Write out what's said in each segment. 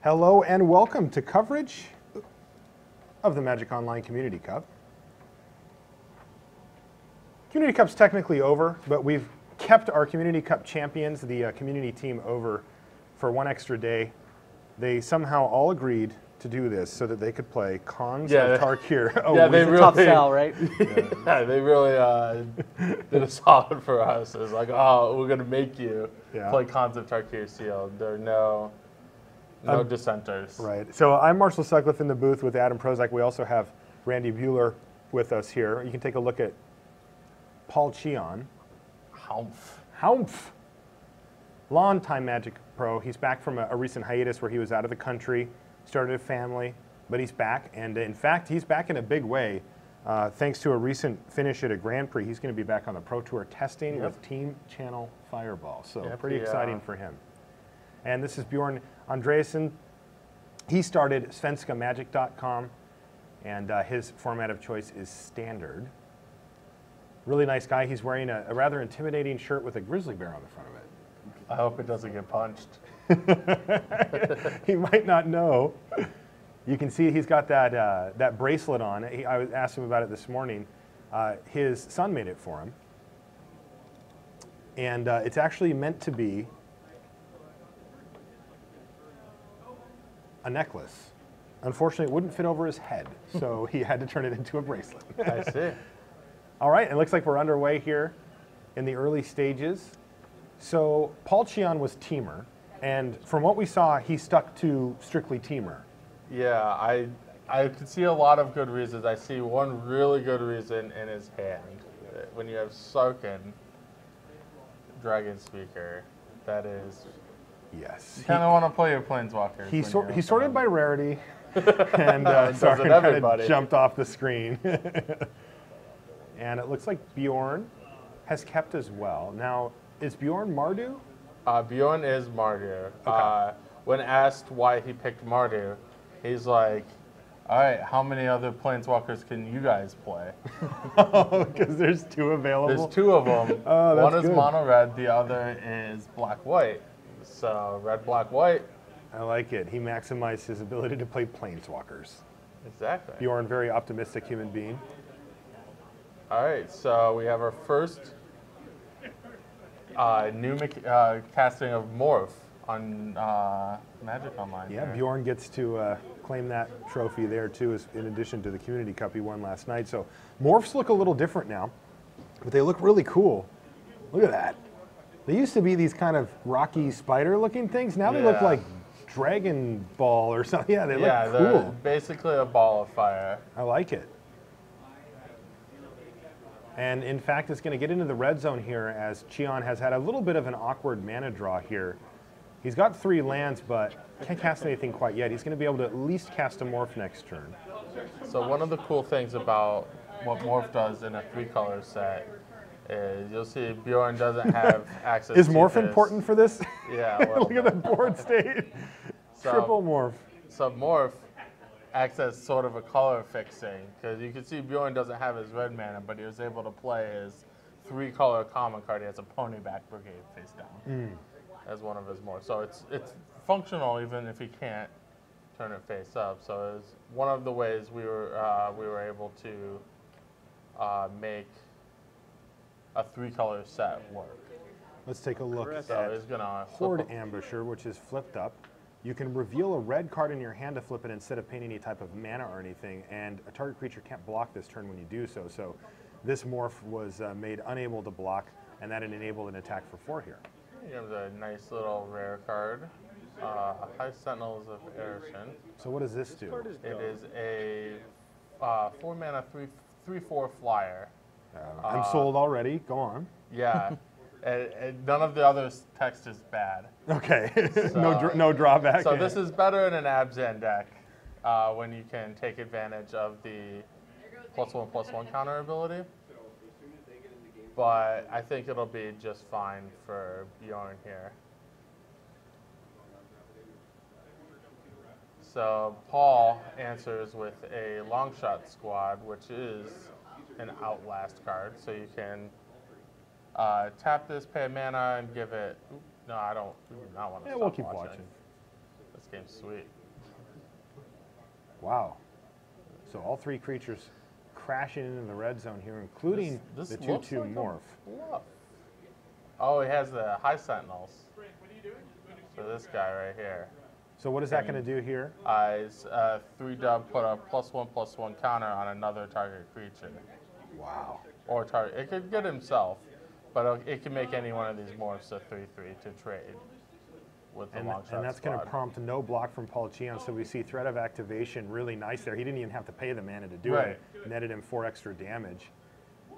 Hello and welcome to coverage of the Magic Online Community Cup. Community Cup's technically over, but we've kept our Community Cup champions, the community team, over for one extra day. They somehow all agreed to do this so that they could play Cons of Tarkir. Oh, yeah, they really, tough sell, right? Yeah, they really did a solid for us. It was like, oh, we're going to make you play Cons of Tarkir sealed. There are no dissenters. Right. So I'm Marshall Sutcliffe in the booth with Adam Prozac. We also have Randy Bueller with us here. You can take a look at Paul Cheon. Haumph. Long-time Magic pro. He's back from a recent hiatus where he was out of the country, started a family, but he's back. And in fact, he's back in a big way. Thanks to a recent finish at a Grand Prix, he's going to be back on the Pro Tour testing with Team Channel Fireball. So pretty exciting for him. And this is Björn Andreasson. He started SvenskaMagic.com, and his format of choice is Standard. Really nice guy. He's wearing a rather intimidating shirt with a grizzly bear on the front of it. I hope it doesn't get punched. He might not know. You can see he's got that bracelet on. I asked him about it this morning. His son made it for him. And it's actually meant to be a necklace. Unfortunately, it wouldn't fit over his head, so he had to turn it into a bracelet. I see. All right, it looks like we're underway here in the early stages. So Paul Cheon was teamer, and from what we saw, he stuck to strictly teamer. Yeah, I could see a lot of good reasons. I see one really good reason in his hand. When you have Sarkin, Dragon Speaker, that is... Yes. You kind of want to play your Planeswalkers. He sorted by rarity, and Sarkin kind of jumped off the screen. And it looks like Björn has kept as well. Now, is Björn Mardu? Björn is Mardu. Okay. When asked why he picked Mardu, he's like, all right, how many other Planeswalkers can you guys play? Oh, because there's two available? There's two of them. Oh, that's One is good. mono-red, the other is black-white. So, red, black, white. I like it. He maximized his ability to play Planeswalkers. Exactly. Björn, very optimistic human being. All right, so we have our first new casting of Morph on Magic Online. Yeah, Björn gets to claim that trophy there too, in addition to the Community Cup he won last night. So Morphs look a little different now, but they look really cool. Look at that. They used to be these kind of rocky spider-looking things. Now they look like Dragon Ball or something. Yeah, they look cool. They're basically a ball of fire. I like it. And in fact, it's going to get into the red zone here as Cheon has had a little bit of an awkward mana draw here. He's got 3 lands, but can't cast anything quite yet. He's going to be able to at least cast a Morph next turn. So one of the cool things about what Morph does in a 3-color set is you'll see Björn doesn't have access to Is Morph important for this? Yeah. Look at the board state. Triple Morph. So Morph acts as sort of a color fixing, because you can see Björn doesn't have his red mana, but he was able to play his 3-color common card. He has a Ponyback Brigade face down as one of his Morphs. So it's functional even if he can't turn it face up. So it's one of the ways we were able to make a 3-color set work. Let's take a look at Horde Ambusher, which is flipped up. You can reveal a red card in your hand to flip it instead of paying any type of mana or anything, and a target creature can't block this turn when you do so. So this Morph was made unable to block, and that enabled an attack for 4 here. You have a nice little rare card, High Sentinels of Erishin. So what does this do? It is a 4-mana, 3/4 flyer. I'm sold already. Go on. Yeah. And none of the other text is bad. Okay, so, no drawback. So this is better in an Abzan deck when you can take advantage of the +1/+1 counter ability. But I think it'll be just fine for Björn here. So Paul answers with a Longshot Squad, which is an Outlast card. So you can tap this, pay a mana, and give it... No, I don't. We do not want to stop we'll keep watching. watching. Let's game's sweet. Wow. So all 3 creatures crashing into the red zone here, including This the looks 2/2 like a morph. bluff. Oh, he has the high sentinels. So this guy right here. So what is that going to do here? Is 3 dub put a +1/+1 counter on another target creature. Wow. Or target. It could get himself, but it can make any one of these morphs a 3/3 to trade with the long shot And that's going to squad. prompt no block from Paul Cheon, so we see threat of activation really nice there. He didn't even have to pay the mana to do Right. it. Netted him 4 extra damage.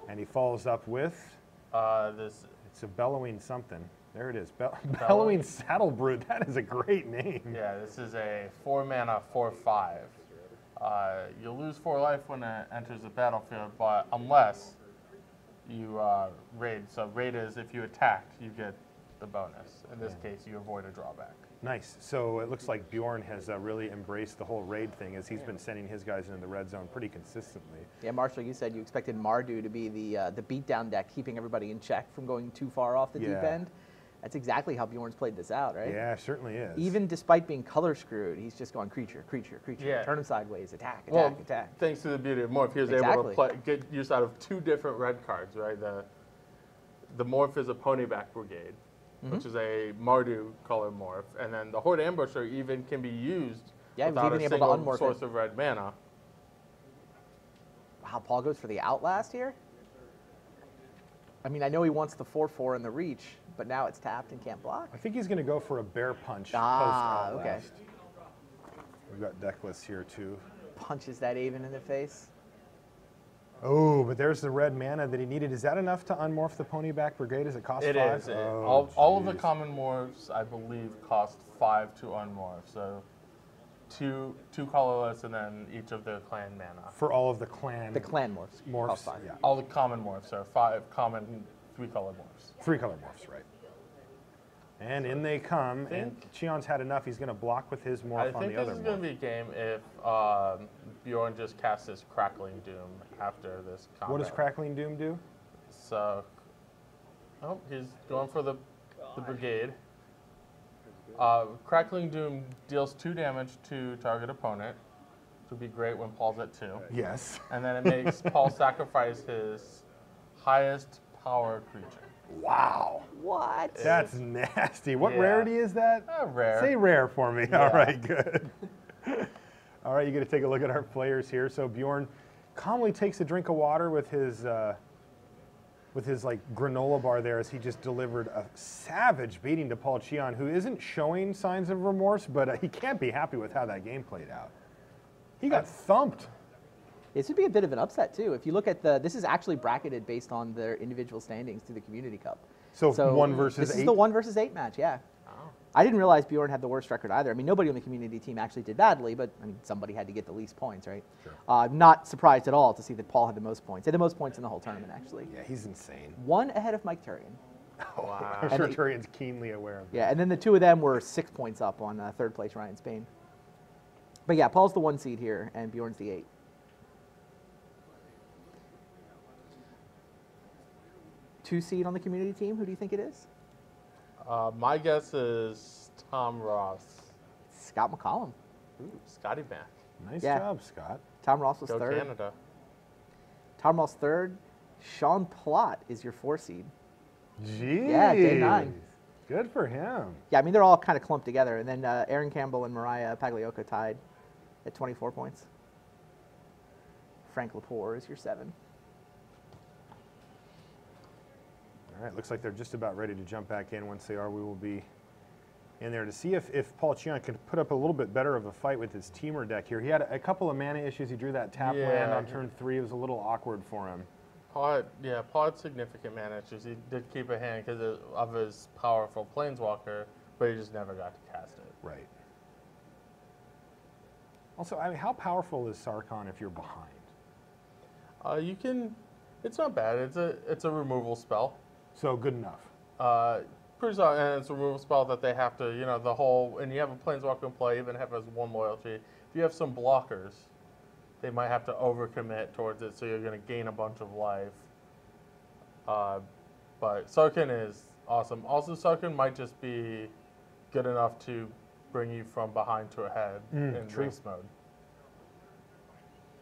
And he follows up with, This it's a bellowing something. There it is, Bellowing Saddle Brute. That is a great name. Yeah, this is a 4 mana 4/5. You lose 4 life when it enters the battlefield, but unless you raid. So raid is if you attacked, you get the bonus. In this case, you avoid a drawback. Nice. So it looks like Bjorn has really embraced the whole raid thing as he's been sending his guys into the red zone pretty consistently. Yeah, Marshall, you said you expected Mardu to be the beatdown deck, keeping everybody in check from going too far off the deep end. That's exactly how Bjorn's played this out, right? Yeah, it certainly is. Even despite being color screwed, he's just going creature, creature, creature. Yeah. Turn him sideways, attack, Well, attack, attack. thanks to the beauty of morph, he was able to get use out of 2 different red cards, right? The morph is a Ponyback Brigade, which is a Mardu color morph, and then the Horde Ambusher even can be used without even a able to single unmorph source it. of red mana. Wow, Paul goes for the Outlast here? I mean, I know he wants the 4/4 in the reach, but now it's tapped and can't block. I think he's going to go for a bear punch Ah, post okay. Outlast. We've got deck lists here too. Punches that Aven in the face. Oh, but there's the red mana that he needed. Is that enough to unmorph the Ponyback Brigade? Does it cost 5? It is. Oh, all of the geez. common morphs, I believe, cost 5 to unmorph. So two colorless, and then each of the clan mana. For all of the clan. The clan morphs. morphs. Cost 5. Yeah. All the common morphs are 5 common 3-color morphs. 3 color morphs, right. And in they come, and Cheon's had enough. He's going to block with his morph I on think the this other is going morph. to be a game if Bjorn just casts his Crackling Doom after this combat. What does Crackling Doom do? So, oh, he's going for the brigade. Crackling Doom deals 2 damage to target opponent, which would be great when Paul's at 2. Yes. And then it makes Paul sacrifice his highest power creature. Wow. What? That's nasty. What Yeah. rarity is that? Rare. Say rare for me. Yeah. All right, good. All right, you got to take a look at our players here. So Bjorn calmly takes a drink of water with his like granola bar there as he just delivered a savage beating to Paul Cheon, who isn't showing signs of remorse, but he can't be happy with how that game played out. He got thumped. This would be a bit of an upset, too. If you look at this is actually bracketed based on their individual standings through the Community Cup. So 1 versus 8? This is the 1 versus 8 match, yeah. Oh. I didn't realize Bjorn had the worst record either. I mean, nobody on the Community team actually did badly, but I mean, somebody had to get the least points, right? Sure. Not surprised at all to see that Paul had the most points. He had the most points in the whole tournament, actually. Yeah, he's insane. 1 ahead of Mike Turian. Wow. I'm sure Turian's keenly aware of that. Yeah, and then the 2 of them were 6 points up on 3rd place Ryan Spain. But yeah, Paul's the 1 seed here, and Bjorn's the 8. Two seed on the Community team. Who do you think it is? My guess is Tom Ross. Scott McCollum. Ooh, Scotty Mac. Nice Yeah. job, Scott. Tom Ross was Go 3rd. Canada. Tom Ross 3rd. Sean Plott is your 4 seed. Jeez. Yeah, day 9. Good for him. Yeah, I mean, they're all kind of clumped together. And then Aaron Campbell and Mariah Pagliocca tied at 24 points. Frank Lepore is your 7. All right, looks like they're just about ready to jump back in. Once they are, we will be in there to see if Paul Cheon can put up a little bit better of a fight with his teamer deck here. He had a couple of mana issues. He drew that tap land on turn 3. It was a little awkward for him. Paul had significant mana issues. He did keep a hand because of his powerful Planeswalker, but he just never got to cast it. Right. Also, I mean, how powerful is Sarkhan if you're behind? You can. It's not bad. It's a removal spell. So good enough. Pretty solid, and it's a removal spell that they have to, the whole. And you have a Planeswalker in play, even if it has 1 loyalty. If you have some blockers, they might have to overcommit towards it, so you're going to gain a bunch of life. But Sarkhan is awesome. Also, Sarkhan might just be good enough to bring you from behind to ahead in true. race mode.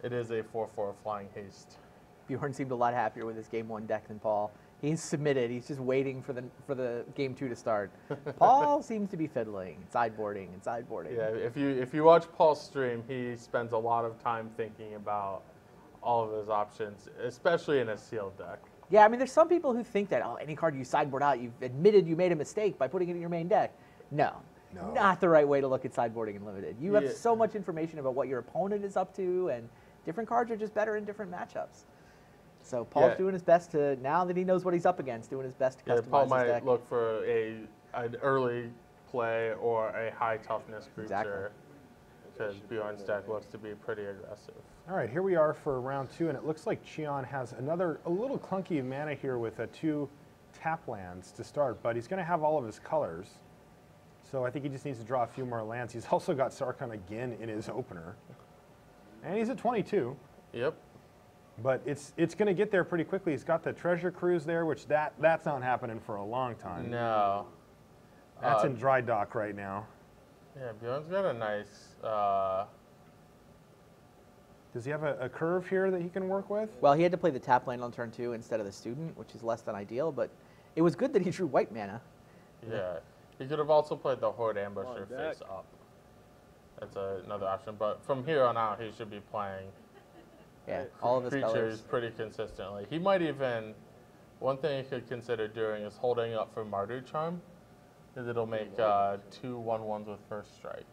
It is a 4/4 flying haste. Bjorn seemed a lot happier with his game 1 deck than Paul. He's submitted. He's just waiting for the game 2 to start. Paul seems to be fiddling, sideboarding, and sideboarding. Yeah, if you watch Paul's stream, he spends a lot of time thinking about all of his options, especially in a sealed deck. Yeah, I mean, there's some people who think that, any card you sideboard out, you've admitted you made a mistake by putting it in your main deck. No, not the right way to look at sideboarding in Limited. You have so much information about what your opponent is up to, and different cards are just better in different matchups. So Paul's doing his best to, now that he knows what he's up against, doing his best to customize his deck. Paul might look for an early play or a high toughness creature, because Bjorn's deck looks to be pretty aggressive. All right, here we are for round 2, and it looks like Cheon has a little clunky mana here with 2 tap lands to start, but he's going to have all of his colors. So I think he just needs to draw a few more lands. He's also got Sarkhan again in his opener. And he's at 22. Yep. But it's going to get there pretty quickly. He's got the Treasure Cruise there, which that's not happening for a long time. No. That's in dry dock right now. Yeah, Bjorn's got a nice... Does he have a curve here that he can work with? Well, he had to play the tap land on turn 2 instead of the Student, which is less than ideal, but it was good that he drew white mana. Yeah. He could have also played the Horde Ambusher face up. That's another option. But from here on out, he should be playing all of his creatures colors pretty consistently. He might even... One thing he could consider doing is holding up for Mardu Charm, because it'll make 2 1/1s with first strike.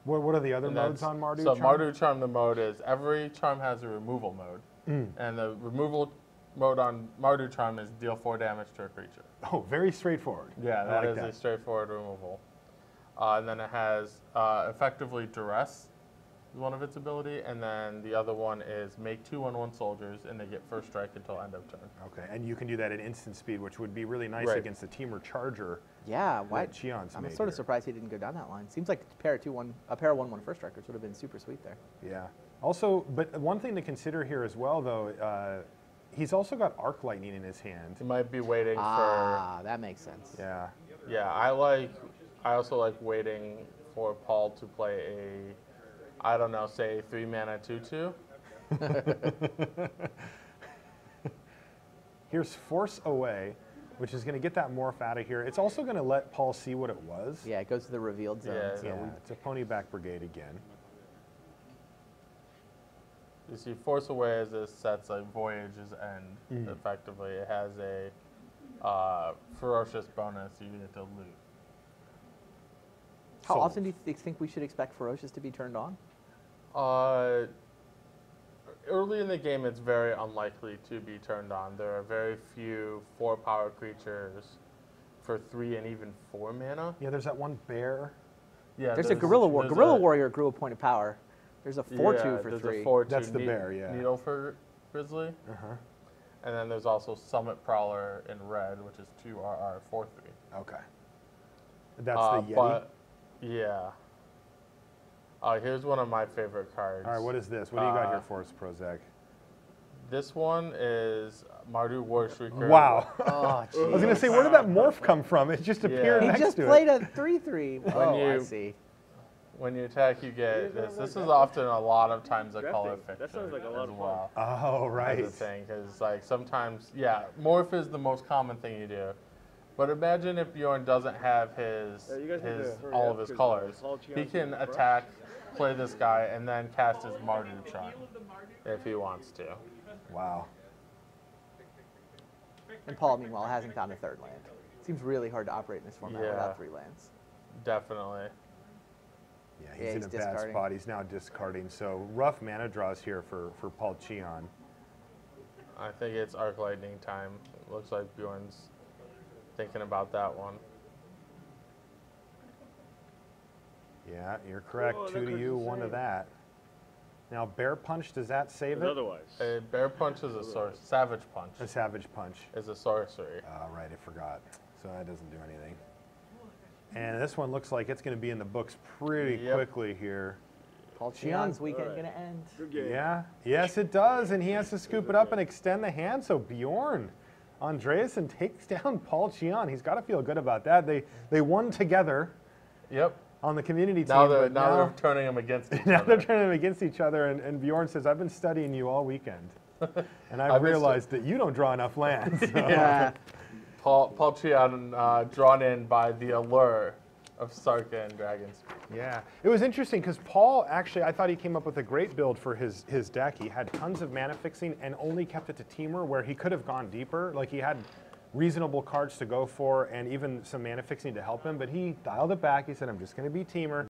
What are the other modes on Mardu So Charm? Mardu Charm, the mode is every charm has a removal mode. And the removal mode on Mardu Charm is deal 4 damage to a creature. Oh, very straightforward. Yeah, I like is a straightforward removal. And then it has effectively Duress, is one of its ability, and then the other one is make 2 1/1 soldiers, and they get first strike until end of turn. Okay, and you can do that at instant speed, which would be really nice against the Teamer Charger. Yeah, why? Cheon's I'm made sort of here. surprised he didn't go down that line. Seems like a pair of 1/1 first strikers would have been super sweet there. Yeah. Also, but one thing to consider here as well, though, he's also got Arc Lightning in his hand. He might be waiting Ah, that makes sense. Yeah. Yeah, I also like waiting for Paul to play I don't know, say 3 mana 2/2. Here's Force Away, which is going to get that morph out of here. It's also going to let Paul see what it was. Yeah, it goes to the revealed zone. Yeah. So Yeah, it's a Ponyback Brigade again. You see, Force Away as this sets like Voyage's End, effectively. It has a ferocious bonus you get to loot. How Sold. often do you think we should expect Ferocious to be turned on? Early in the game, it's very unlikely to be turned on. There are very few 4-power creatures for 3 and even 4 mana. Yeah, there's that one bear. Yeah, There's a Gorilla Warrior grew a point of power. There's a 4/2 for there's 3. A 4/2 That's the bear, yeah. Needle for Grizzly. Uh-huh. And then there's also Summit Prowler in red, which is 2/4 4/3. Okay. That's the Yeti. But, yeah. Here's one of my favorite cards. All right, what is this? What do you got here for us, Prozac? This one is Mardu War Shrieker. Wow. Oh, I was going to say, where did that morph come from? It just appeared he next just to played it. a 3/3. When Oh, I you- see. When you attack, you get this. This is often a lot of times a color Drafting. fixture That sounds like a lot as of fun. well. Oh, right. That's the thing, because like sometimes, morph is the most common thing you do. But imagine if Bjorn doesn't have his, you guys need to hurry all up, of his 'cause, colors. Paul He Cheon's can in the attack, play this guy, and then cast his Mardu Charm if he wants to. Wow. And Paul, meanwhile, hasn't found a 3rd land. Seems really hard to operate in this format Yeah. without 3 lands. Definitely. Yeah, Yeah, he's he's in a bad discarding. spot. He's now discarding. So rough mana draws here for Paul Cheon. I think it's Arc Lightning time. It looks like Bjorn's thinking about that one. Yeah, you're correct. Whoa, 2 that to card's you, 1 to insane. that. Now, Bear Punch, does that save Because it? otherwise, A Bear Punch is a Savage Punch A Savage Punch. is a sorcery. Right, I forgot. So that doesn't do anything. And this one looks like it's going to be in the books pretty Yep. quickly here. Paul Cheon. Cheon's weekend Alright. going to end. good game. Yeah, yes it does, and he has to scoop it up and extend the hand. So Bjorn, Andreasson takes down Paul Cheon. He's got to feel good about that. They won together, Yep. on the community team. Now but they're turning them against each now other. they're turning them against each other, and Bjorn says, "I've been studying you all weekend, and I've realized that you don't draw enough lands." So. Yeah. Paul Cheon drawn in by the allure of Sarka and Dragons. Yeah, it was interesting because Paul actually, I thought he came up with a great build for his deck. He had tons of mana fixing and only kept it to Teamer, where he could have gone deeper. Like, he had reasonable cards to go for and even some mana fixing to help him, but he dialed it back. He said, "I'm just going to be Teamer."